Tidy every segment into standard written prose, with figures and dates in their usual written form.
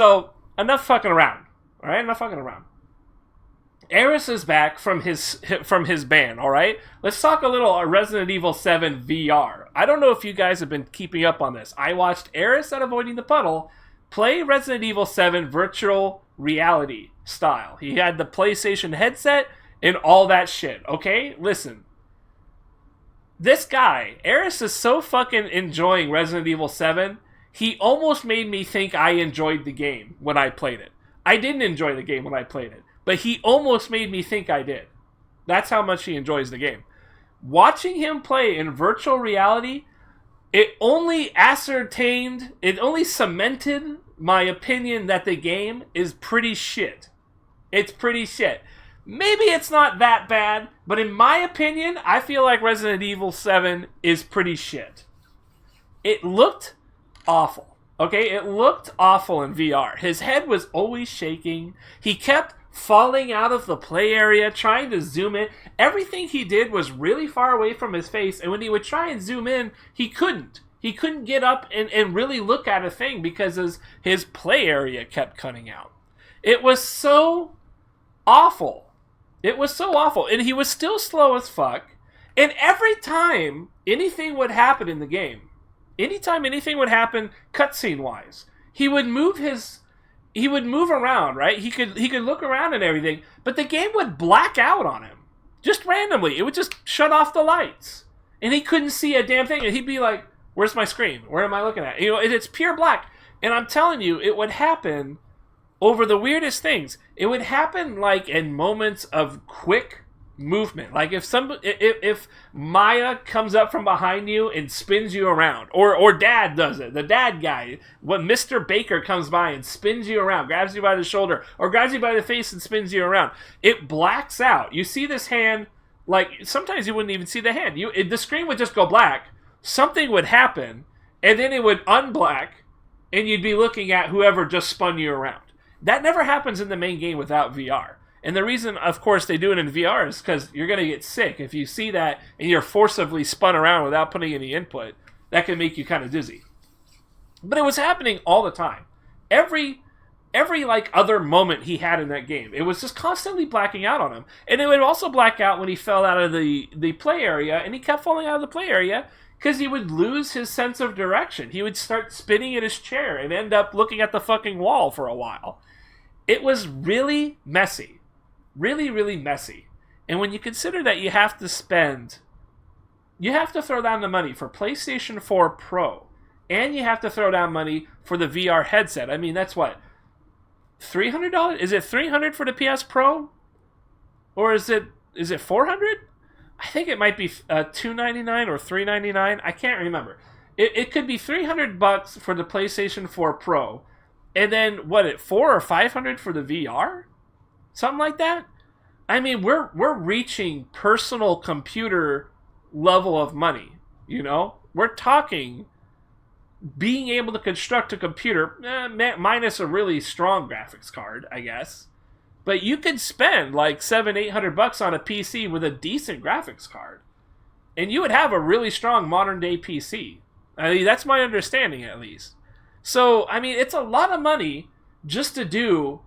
So enough fucking around. All right, enough fucking around. Eris is back from his ban. All right, let's talk a little Resident Evil 7 VR. I don't know if you guys have been keeping up on this. I watched Eris at Avoiding the Puddle play Resident Evil 7 virtual reality style. He had the PlayStation headset and all that shit. Okay, listen. This guy, Eris, is so fucking enjoying Resident Evil 7. He almost made me think I enjoyed the game when I played it. I didn't enjoy the game when I played it, but he almost made me think I did. That's how much he enjoys the game. Watching him play in virtual reality, it only cemented my opinion that the game is pretty shit. It's pretty shit. Maybe it's not that bad, but in my opinion, I feel like Resident Evil 7 is pretty shit. It looked awful. Okay, it looked awful in VR. His head was always shaking. He kept falling out of the play area, trying to zoom in. Everything he did was really far away from his face, and when he would try and zoom in, he couldn't. He couldn't get up and really look at a thing because his play area kept cutting out. It was so awful. It was so awful. And he was still slow as fuck. And every time anything would happen in the game, anytime anything would happen cutscene wise, he would move around, right? He could look around and everything, but the game would black out on him. Just randomly. It would just shut off the lights. And he couldn't see a damn thing. And he'd be like, where's my screen? Where am I looking at? You know, it's pure black. And I'm telling you, it would happen over the weirdest things. It would happen like in moments of quick movement. Like if Maya comes up from behind you and spins you around, or Dad does it, the dad guy, when Mr. Baker comes by and spins you around, grabs you by the shoulder, or grabs you by the face and spins you around, it blacks out. You see this hand, like sometimes you wouldn't even see the hand. The screen would just go black, something would happen, and then it would unblack, and you'd be looking at whoever just spun you around. That never happens in the main game without VR. And the reason, of course, they do it in VR is because you're going to get sick. If you see that and you're forcibly spun around without putting any input, that can make you kind of dizzy. But it was happening all the time. Every like other moment he had in that game, it was just constantly blacking out on him. And it would also black out when he fell out of the play area, and he kept falling out of the play area because he would lose his sense of direction. He would start spinning in his chair and end up looking at the fucking wall for a while. It was really messy. Really, really messy. And when you consider that you have to throw down the money for PlayStation 4 Pro, and you have to throw down money for the VR headset. I mean, that's what? $300? Is it $300 for the PS Pro? Or is it $400? I think it might be $299 or $399. I can't remember. It could be $300 for the PlayStation 4 Pro, and then $400 or $500 for the VR? Something like that? I mean, we're reaching personal computer level of money, you know? We're talking being able to construct a computer, minus a really strong graphics card, I guess. But you could spend like $700-800 on a PC with a decent graphics card, and you would have a really strong modern day PC. I mean, that's my understanding, at least. So, I mean, it's a lot of money just to do,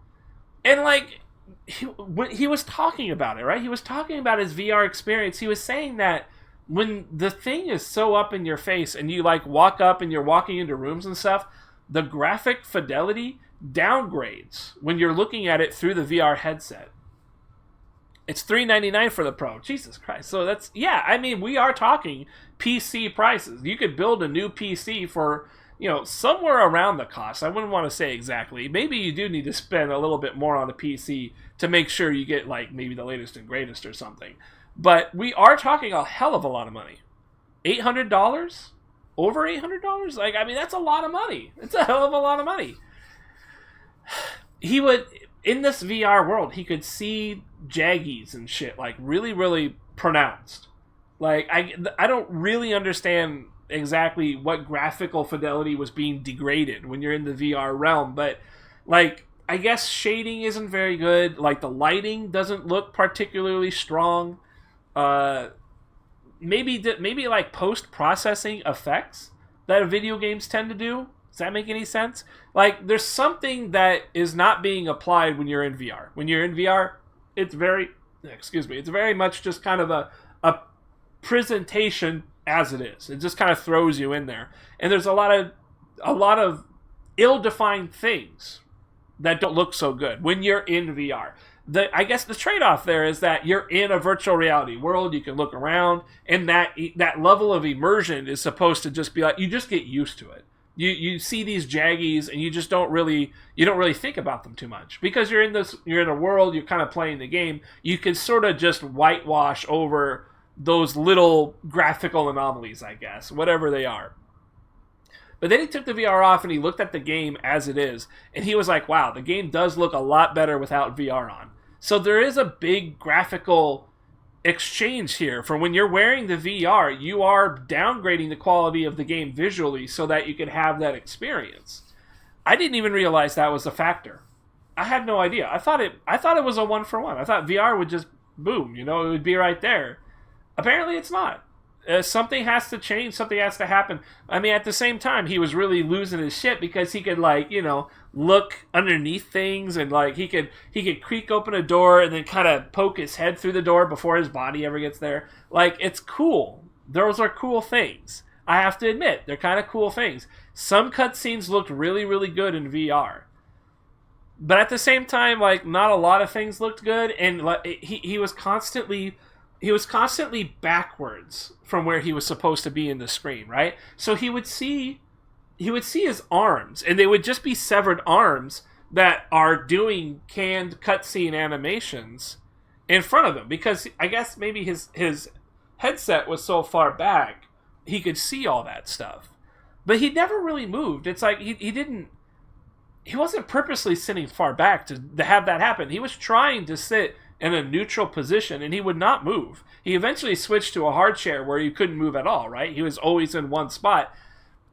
and like, he was talking about it, right? He was talking about his VR experience. He was saying that when the thing is so up in your face and you like walk up and you're walking into rooms and stuff, the graphic fidelity downgrades when you're looking at it through the VR headset. It's $399 for the Pro. Jesus Christ. So that's, yeah, I mean, we are talking PC prices. You could build a new PC for, you know, somewhere around the cost. I wouldn't want to say exactly. Maybe you do need to spend a little bit more on a PC to make sure you get, like, maybe the latest and greatest or something. But we are talking a hell of a lot of money. $800? Over $800? Like, I mean, that's a lot of money. It's a hell of a lot of money. He would, in this VR world, he could see jaggies and shit, like, really, really pronounced. Like, I don't really understand exactly what graphical fidelity was being degraded when you're in the VR realm, but like, I guess shading isn't very good. Like, the lighting doesn't look particularly strong. Maybe like post-processing effects that video games tend to do Does that make any sense? Like, there's something that is not being applied when you're in VR. When you're in VR, it's it's very much just kind of a presentation as it is. It just kind of throws you in there. And there's a lot of ill-defined things that don't look so good when you're in VR. I guess the trade-off there is that you're in a virtual reality world. You can look around, and that level of immersion is supposed to just be like, you just get used to it. You see these jaggies, and you just don't really think about them too much because you're in a world. You're kind of playing the game. You can sort of just whitewash over those little graphical anomalies, I guess, whatever they are. But then he took the VR off and he looked at the game as it is, and he was like, wow, the game does look a lot better without VR on. So there is a big graphical exchange here. For when you're wearing the VR, you are downgrading the quality of the game visually so that you can have that experience. I didn't even realize that was a factor. I had no idea. I thought it was a 1-for-1. I thought VR would just boom, it would be right there. Apparently it's not. Something has to change. Something has to happen. I mean, at the same time, he was really losing his shit because he could, look underneath things, and he could creak open a door and then kind of poke his head through the door before his body ever gets there. It's cool. Those are cool things. I have to admit, they're kind of cool things. Some cutscenes looked really, really good in VR, but at the same time, not a lot of things looked good, and he was constantly backwards from where he was supposed to be in the screen, right? So he would see his arms, and they would just be severed arms that are doing canned cutscene animations in front of him, because I guess maybe his headset was so far back he could see all that stuff. But he never really moved. It's like he wasn't purposely sitting far back to have that happen. He was trying to sit in a neutral position, and he would not move. He eventually switched to a hard chair where you couldn't move at all, right? He was always in one spot.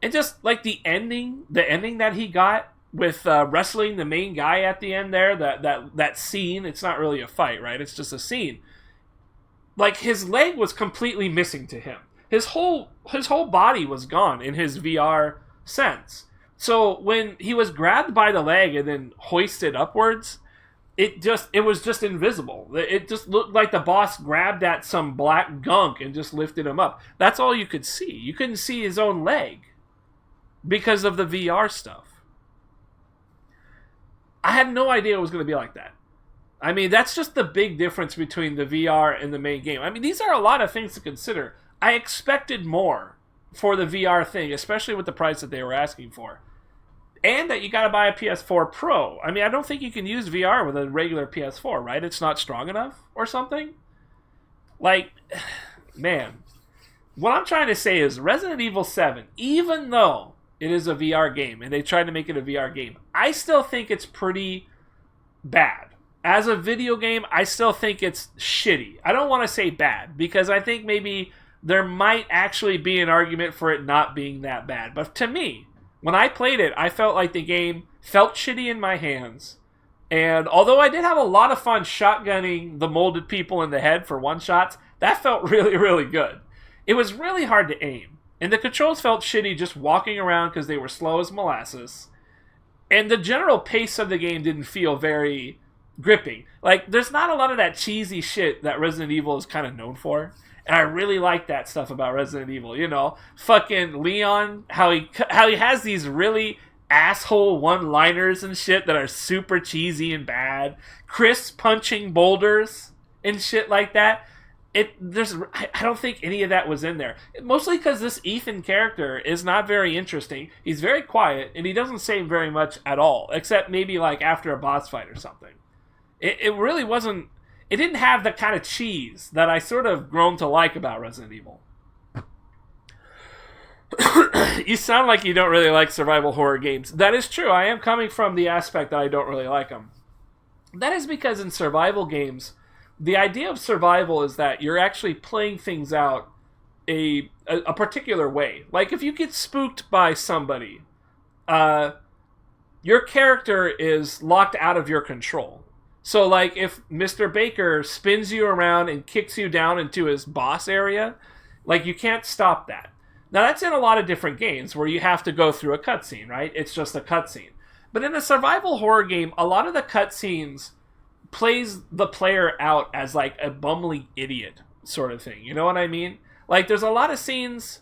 And just the ending that he got with wrestling the main guy at the end there, that scene, it's not really a fight, right? It's just a scene. His leg was completely missing to him. His whole body was gone in his VR sense. So when he was grabbed by the leg and then hoisted upwards, it was just invisible. It just looked like the boss grabbed at some black gunk and just lifted him up. That's all you could see. You couldn't see his own leg because of the VR stuff. I had no idea it was going to be like that. I mean, that's just the big difference between the VR and the main game. I mean, these are a lot of things to consider. I expected more for the VR thing, especially with the price that they were asking for. And that you got to buy a PS4 Pro. I mean, I don't think you can use VR with a regular PS4, right? It's not strong enough or something. Man, what I'm trying to say is Resident Evil 7, even though it is a VR game and they tried to make it a VR game, I still think it's pretty bad. As a video game, I still think it's shitty. I don't want to say bad because I think maybe there might actually be an argument for it not being that bad. But to me, when I played it, I felt like the game felt shitty in my hands. And although I did have a lot of fun shotgunning the molded people in the head for one-shots, that felt really, really good. It was really hard to aim. And the controls felt shitty just walking around because they were slow as molasses. And the general pace of the game didn't feel very gripping. There's not a lot of that cheesy shit that Resident Evil is kind of known for. And I really like that stuff about Resident Evil. Fucking Leon, how he has these really asshole one-liners and shit that are super cheesy and bad. Chris punching boulders and shit like that. I don't think any of that was in there. Mostly because this Ethan character is not very interesting. He's very quiet, and he doesn't say very much at all, except maybe after a boss fight or something. It really wasn't... It didn't have the kind of cheese that I sort of grown to like about Resident Evil. You sound like you don't really like survival horror games. That is true. I am coming from the aspect that I don't really like them. That is because in survival games, the idea of survival is that you're actually playing things out a particular way. If you get spooked by somebody, your character is locked out of your control. So, if Mr. Baker spins you around and kicks you down into his boss area, you can't stop that. Now, that's in a lot of different games where you have to go through a cutscene, right? It's just a cutscene. But in a survival horror game, a lot of the cutscenes plays the player out as like a bumbling idiot sort of thing. You know what I mean? Like, there's a lot of scenes,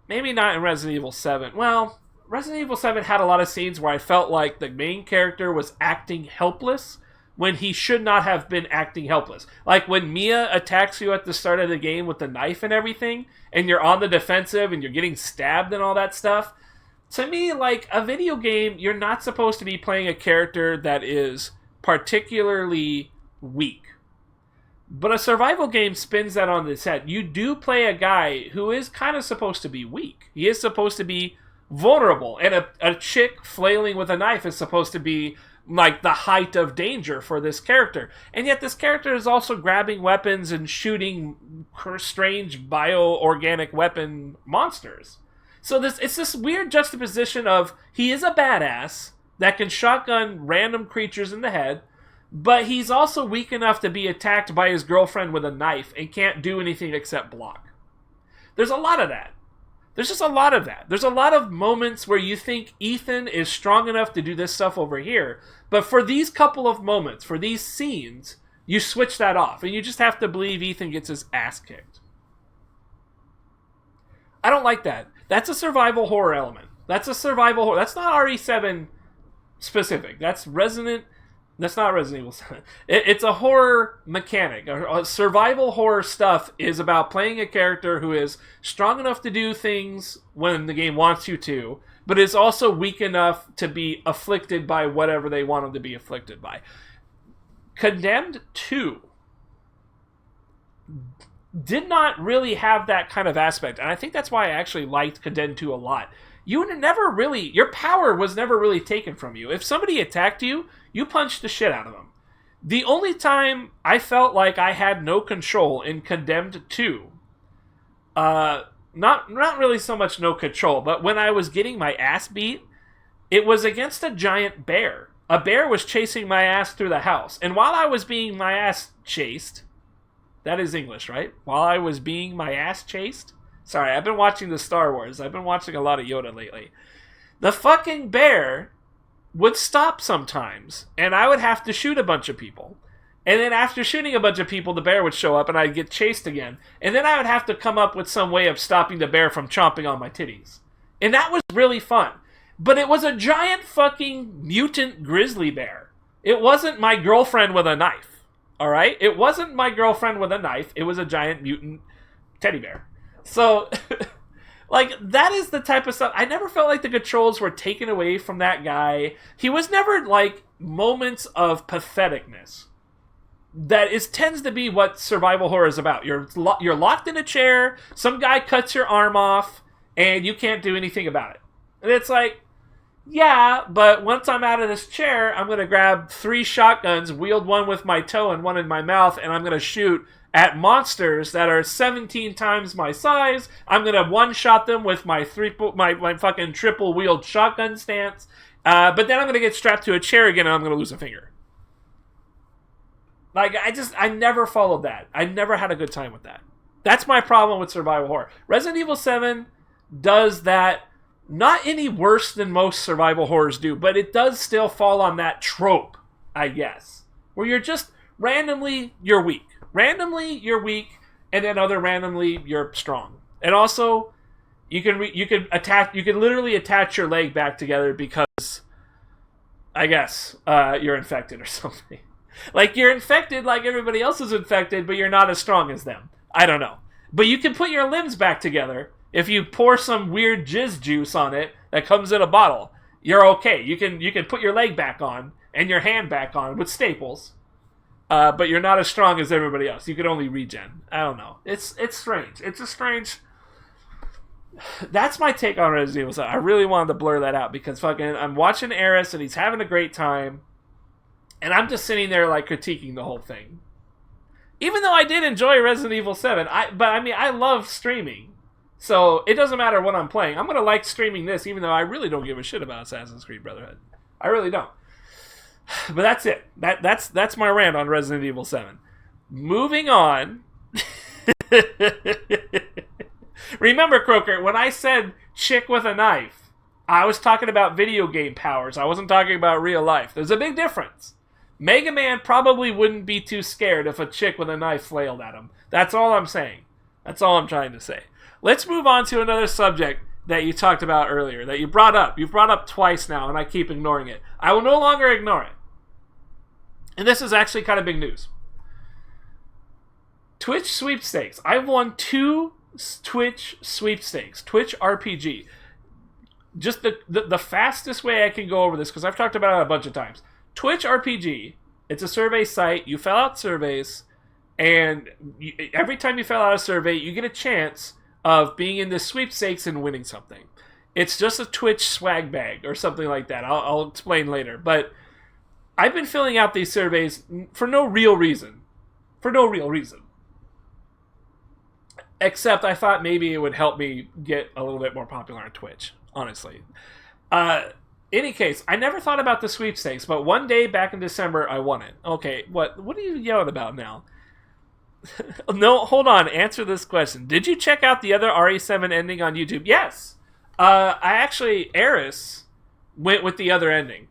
maybe not in Resident Evil 7. Well, Resident Evil 7 had a lot of scenes where I felt like the main character was acting helpless when he should not have been acting helpless. Like when Mia attacks you at the start of the game with the knife and everything, and you're on the defensive and you're getting stabbed and all that stuff. To me, like, a video game, you're not supposed to be playing a character that is particularly weak. But a survival game spins that on its head. You do play a guy who is kind of supposed to be weak. He is supposed to be vulnerable. And a chick flailing with a knife is supposed to be like the height of danger for this character. And yet this character is also grabbing weapons and shooting strange bioorganic weapon monsters. So it's this weird juxtaposition of he is a badass that can shotgun random creatures in the head, but he's also weak enough to be attacked by his girlfriend with a knife and can't do anything except block. There's a lot of that. There's just a lot of that. There's a lot of moments where you think Ethan is strong enough to do this stuff over here, but for these couple of moments, for these scenes, you switch that off, and you just have to believe Ethan gets his ass kicked. I don't like that. That's a survival horror element. That's a survival horror. That's not RE7 specific. That's not Resident Evil 7. It's a horror mechanic. Survival horror stuff is about playing a character who is strong enough to do things when the game wants you to, but is also weak enough to be afflicted by whatever they want them to be afflicted by. Condemned 2 did not really have that kind of aspect, and I think that's why I actually liked Condemned 2 a lot. Your power was never really taken from you. If somebody attacked you, you punched the shit out of them. The only time I felt like I had no control in Condemned 2, not really so much no control, but when I was getting my ass beat, it was against a giant bear. A bear was chasing my ass through the house, and while I was being my ass chased, that is English, right? While I was being my ass chased? Sorry, I've been watching the Star Wars. I've been watching a lot of Yoda lately. The fucking bear would stop sometimes, and I would have to shoot a bunch of people. And then after shooting a bunch of people, the bear would show up, and I'd get chased again. And then I would have to come up with some way of stopping the bear from chomping on my titties. And that was really fun. But it was a giant fucking mutant grizzly bear. It wasn't my girlfriend with a knife. Alright? It wasn't my girlfriend with a knife. It was a giant mutant teddy bear. So, like, that is the type of stuff. I never felt like the controls were taken away from that guy. He was never, like, moments of patheticness. That tends to be what survival horror is about. You're locked in a chair, some guy cuts your arm off, and you can't do anything about it. And it's like, yeah, but once I'm out of this chair, I'm going to grab 3 shotguns, wield one with my toe and one in my mouth, and I'm going to shoot at monsters that are 17 times my size. I'm going to one-shot them with my fucking triple-wheeled shotgun stance. But then I'm going to get strapped to a chair again and I'm going to lose a finger. Like, I never followed that. I never had a good time with that. That's my problem with survival horror. Resident Evil 7 does that not any worse than most survival horrors do, but it does still fall on that trope, I guess. Where you're just randomly, you're weak. Randomly, you're weak, and then randomly, you're strong. And also, you can literally attach your leg back together because, I guess, you're infected or something. Like, you're infected like everybody else is infected, but you're not as strong as them. I don't know. But you can put your limbs back together if you pour some weird jizz juice on it that comes in a bottle. You're okay. You can put your leg back on and your hand back on with staples. But you're not as strong as everybody else. You can only regen. I don't know. It's strange. It's a strange... That's my take on Resident Evil 7. I really wanted to blur that out because fucking I'm watching Eris and he's having a great time. And I'm just sitting there like critiquing the whole thing. Even though I did enjoy Resident Evil 7. I love streaming. So it doesn't matter what I'm playing. I'm going to like streaming this even though I really don't give a shit about Assassin's Creed Brotherhood. I really don't. But that's it. That's my rant on Resident Evil 7. Moving on. Remember, Croker, when I said chick with a knife, I was talking about video game powers. I wasn't talking about real life. There's a big difference. Mega Man probably wouldn't be too scared if a chick with a knife flailed at him. That's all I'm saying. That's all I'm trying to say. Let's move on to another subject that you talked about earlier, that you brought up. You've brought up twice now, and I keep ignoring it. I will no longer ignore it. And this is actually kind of big news. Twitch sweepstakes. I've won 2 Twitch sweepstakes. Twitch RPG. Just the fastest way I can go over this, because I've talked about it a bunch of times. Twitch RPG, it's a survey site. You fill out surveys, and every time you fill out a survey, you get a chance of being in this sweepstakes and winning something. It's just a Twitch swag bag or something like that. I'll explain later. But I've been filling out these surveys for no real reason. For no real reason. Except I thought maybe it would help me get a little bit more popular on Twitch, honestly. Any case, I never thought about the sweepstakes, but one day back in December, I won it. Okay, what are you yelling about now? No, hold on. Answer this question. Did you check out the other RE7 ending on YouTube? Yes. Eris went with the other ending.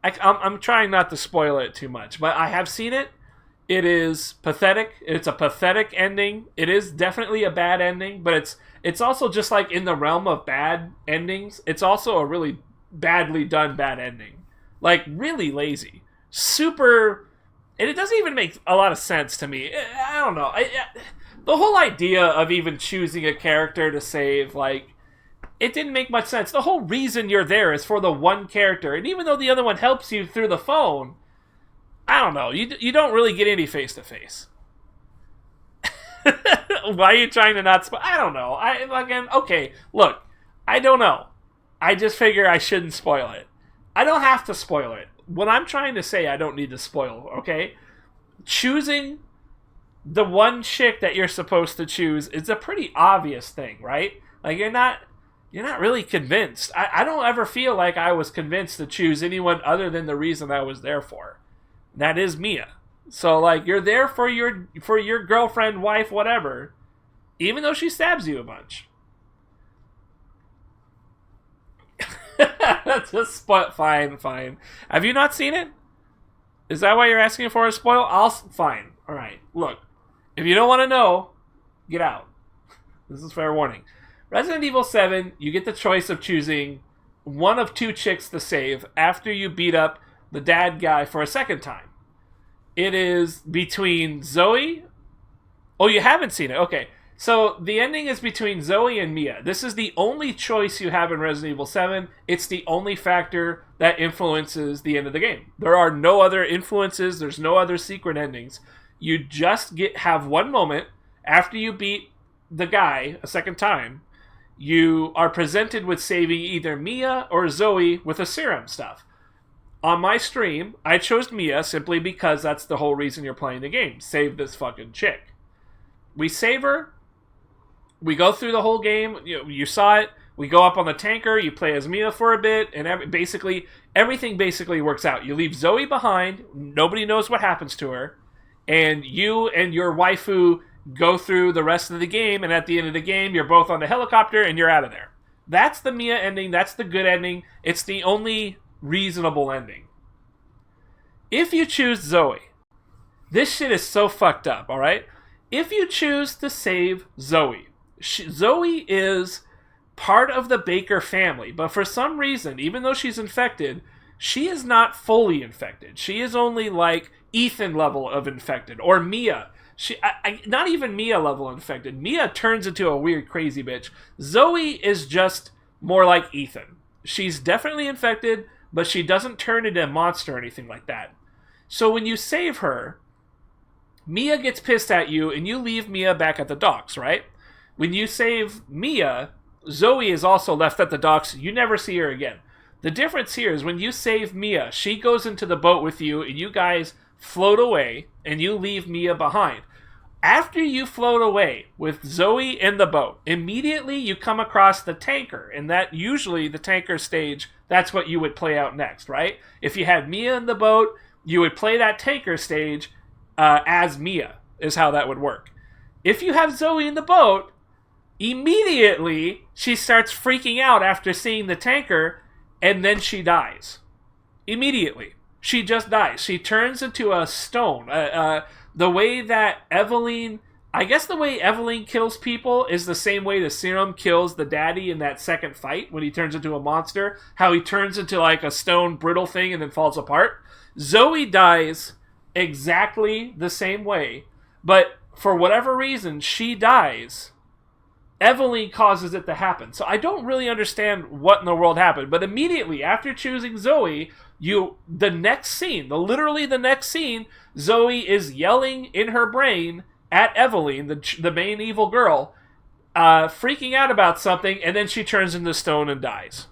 I'm trying not to spoil it too much, but I have seen it. It is pathetic. It's a pathetic ending. It is definitely a bad ending, but it's also just like in the realm of bad endings. It's also a really badly done bad ending. Like, really lazy. Super... And it doesn't even make a lot of sense to me. I don't know. The whole idea of even choosing a character to save, like, it didn't make much sense. The whole reason you're there is for the one character. And even though the other one helps you through the phone, I don't know. You don't really get any face-to-face. Why are you trying to not... I don't know. Okay, look. I don't know. I just figure I shouldn't spoil it. I don't have to spoil it. What I'm trying to say, I don't need to spoil, okay? Choosing the one chick that you're supposed to choose is a pretty obvious thing, right? Like, you're not really convinced. I don't ever feel like I was convinced to choose anyone other than the reason I was there for. That is Mia. So, like, you're there for your girlfriend, wife, whatever, even though she stabs you a bunch. Just fine. Have you not seen it? Is that why you're asking for a spoil? Fine. All right. Look, if you don't want to know, get out. This is fair warning. Resident Evil 7, you get the choice of choosing one of 2 chicks to save after you beat up the dad guy for a second time. It is between Zoe... Oh, you haven't seen it. Okay. So the ending is between Zoe and Mia. This is the only choice you have in Resident Evil 7. It's the only factor that influences the end of the game. There are no other influences. There's no other secret endings. You just have one moment after you beat the guy a second time. You are presented with saving either Mia or Zoe with a serum stuff. On my stream, I chose Mia simply because that's the whole reason you're playing the game. Save this fucking chick. We save her. We go through the whole game. You saw it. We go up on the tanker. You play as Mia for a bit, and everything basically works out. You leave Zoe behind. Nobody knows what happens to her, and you and your waifu go through the rest of the game. And at the end of the game, you're both on the helicopter and you're out of there. That's the Mia ending. That's the good ending. It's the only reasonable ending. If you choose Zoe, this shit is so fucked up. All right. If you choose to save Zoe. Zoe is part of the Baker family, but for some reason, even though she's infected, she is not fully infected. She is only like Ethan level of infected, or Mia. Not even Mia level infected. Mia turns into a weird crazy bitch. Zoe is just more like Ethan. She's definitely infected, but she doesn't turn into a monster or anything like that. So when you save her, Mia gets pissed at you, and you leave Mia back at the docks, right? When you save Mia, Zoe is also left at the docks. You never see her again. The difference here is when you save Mia, she goes into the boat with you, and you guys float away, and you leave Mia behind. After you float away with Zoe in the boat, immediately you come across the tanker, and that usually the tanker stage, that's what you would play out next, right? If you had Mia in the boat, you would play that tanker stage as Mia, is how that would work. If you have Zoe in the boat, Immediately, she starts freaking out after seeing the tanker, and then she dies. Immediately. She just dies. She turns into a stone. The way that Eveline... I guess the way Eveline kills people is the same way the serum kills the daddy in that second fight when he turns into a monster. How he turns into like a stone brittle thing and then falls apart. Zoe dies exactly the same way. But for whatever reason, she dies. Eveline causes it to happen. So I don't really understand what in the world happened. But immediately after choosing Zoe, the next scene, literally the next scene, Zoe is yelling in her brain at Eveline, the main evil girl, freaking out about something, and then she turns into stone and dies.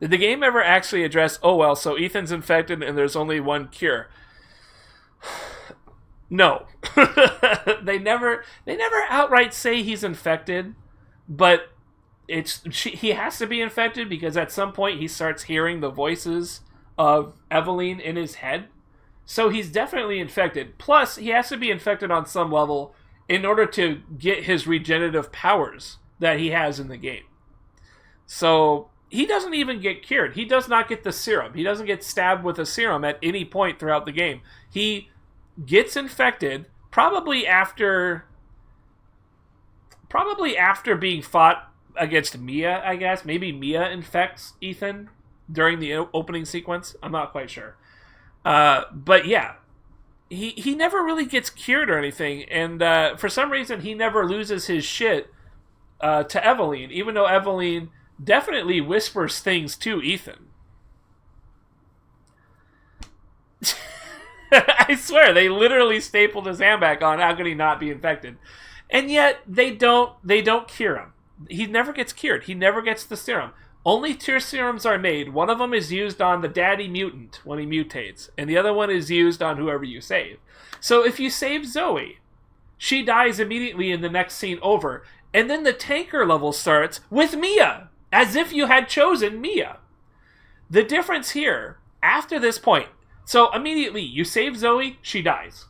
Did the game ever actually address, oh well, so Ethan's infected and there's only one cure? No. They never outright say he's infected, but he has to be infected because at some point he starts hearing the voices of Eveline in his head. So he's definitely infected. Plus, he has to be infected on some level in order to get his regenerative powers that he has in the game. So he doesn't even get cured. He does not get the serum. He doesn't get stabbed with a serum at any point throughout the game. He gets infected probably after being fought against Mia, I guess. Maybe Mia infects Ethan during the opening sequence. I'm not quite sure. But yeah, he never really gets cured or anything, and for some reason he never loses his shit to Eveline, even though Eveline definitely whispers things to Ethan. I swear, they literally stapled his hand back on. How could he not be infected? And yet they don't cure him. He never gets cured. He never gets the serum. Only 2 serums are made. One of them is used on the daddy mutant when he mutates, and the other one is used on whoever you save. So if you save Zoe, she dies immediately in the next scene over, and then the tanker level starts with Mia, as if you had chosen Mia. The difference here, after this point, so immediately you save Zoe, she dies.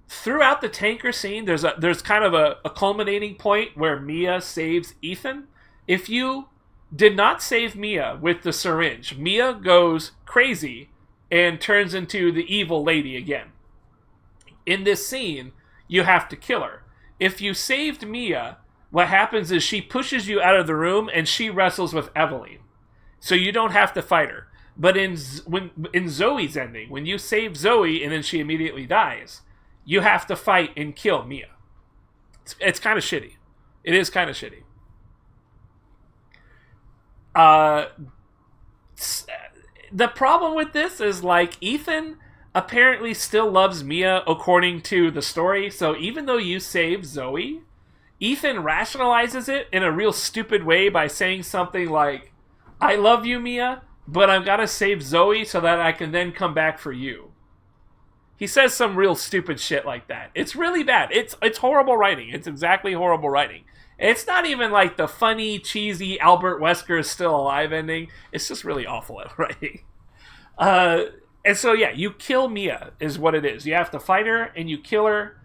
Throughout the tanker scene, there's kind of a culminating point where Mia saves Ethan. If you did not save Mia with the syringe, Mia goes crazy and turns into the evil lady again. In this scene, you have to kill her. If you saved Mia, what happens is she pushes you out of the room and she wrestles with Eveline. So you don't have to fight her. But in Zoe's ending, when you save Zoe and then she immediately dies, you have to fight and kill Mia. It's kind of shitty. It is kind of shitty. The problem with this is, like, Ethan apparently still loves Mia according to the story. So even though you save Zoe, Ethan rationalizes it in a real stupid way by saying something like, I love you, Mia, but I've got to save Zoe so that I can then come back for you. He says some real stupid shit like that. It's really bad. It's horrible writing. It's exactly horrible writing. It's not even like the funny, cheesy Albert Wesker is still alive ending. It's just really awful at writing. And so, yeah, you kill Mia is what it is. You have to fight her and you kill her.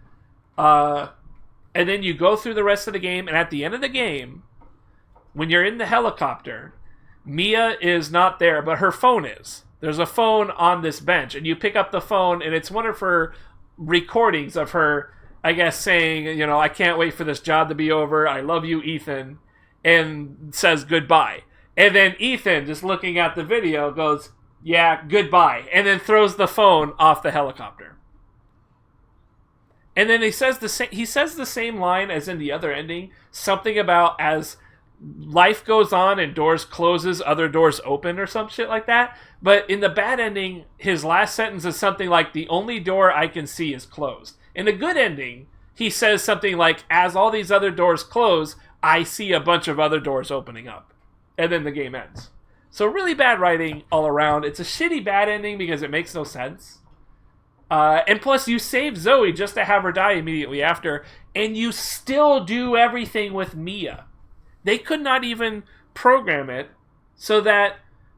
And then you go through the rest of the game. And at the end of the game, when you're in the helicopter, Mia is not there, but her phone is. There's a phone on this bench. And you pick up the phone, and it's one of her recordings of her, I guess, saying, you know, I can't wait for this job to be over. I love you, Ethan. And says goodbye. And then Ethan, just looking at the video, goes, yeah, goodbye. And then throws the phone off the helicopter. And then he says the same line as in the other ending. Something about as life goes on and doors closes, other doors open or some shit like that. But in the bad ending, his last sentence is something like, the only door I can see is closed. In the good ending, he says something like, as all these other doors close, I see a bunch of other doors opening up. And then the game ends. So really bad writing all around. It's a shitty bad ending because it makes no sense. And plus, you save Zoe just to have her die immediately after, and you still do everything with Mia. They could not even program it so that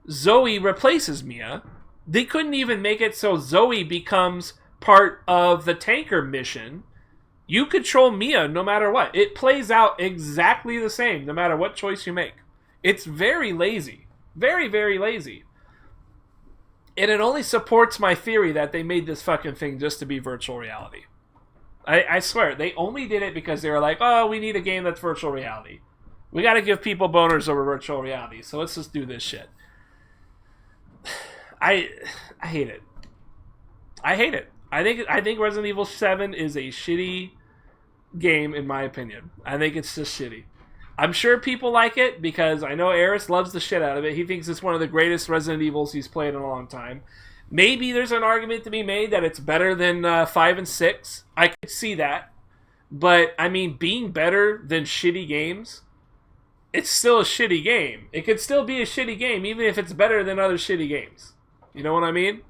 Zoe replaces Mia. They couldn't even make it so Zoe becomes part of the tanker mission. You control Mia no matter what. It plays out exactly the same no matter what choice you make. It's very lazy. Very, very lazy. And it only supports my theory that they made this fucking thing just to be virtual reality. I swear, they only did it because they were like, oh, we need a game that's virtual reality. We got to give people boners over virtual reality, so let's just do this shit. I hate it. I hate it. I think Resident Evil 7 is a shitty game, in my opinion. I think it's just shitty. I'm sure people like it because I know Eris loves the shit out of it. He thinks it's one of the greatest Resident Evils he's played in a long time. Maybe there's an argument to be made that it's better than 5 and 6. I could see that. But, I mean, being better than shitty games, it's still a shitty game. It could still be a shitty game even if it's better than other shitty games. You know what I mean?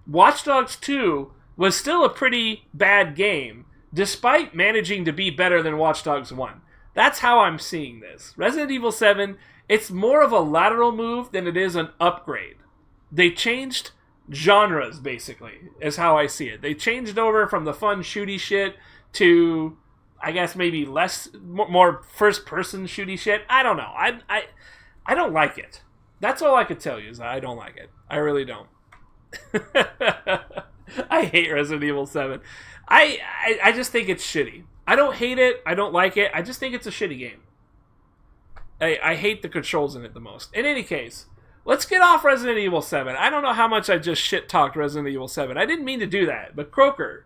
Watch Dogs 2 was still a pretty bad game, despite managing to be better than Watch Dogs 1. That's how I'm seeing this. Resident Evil 7, it's more of a lateral move than it is an upgrade. They changed genres, basically, is how I see it. They changed over from the fun shooty shit to, I guess, maybe more first-person shooty shit. I don't know. I don't like it. That's all I could tell you is that I don't like it. I really don't. I hate Resident Evil 7. I just think it's shitty. I don't hate it. I don't like it. I just think it's a shitty game. I hate the controls in it the most. In any case, let's get off Resident Evil 7. I don't know how much I just shit-talked Resident Evil 7. I didn't mean to do that, but Croker,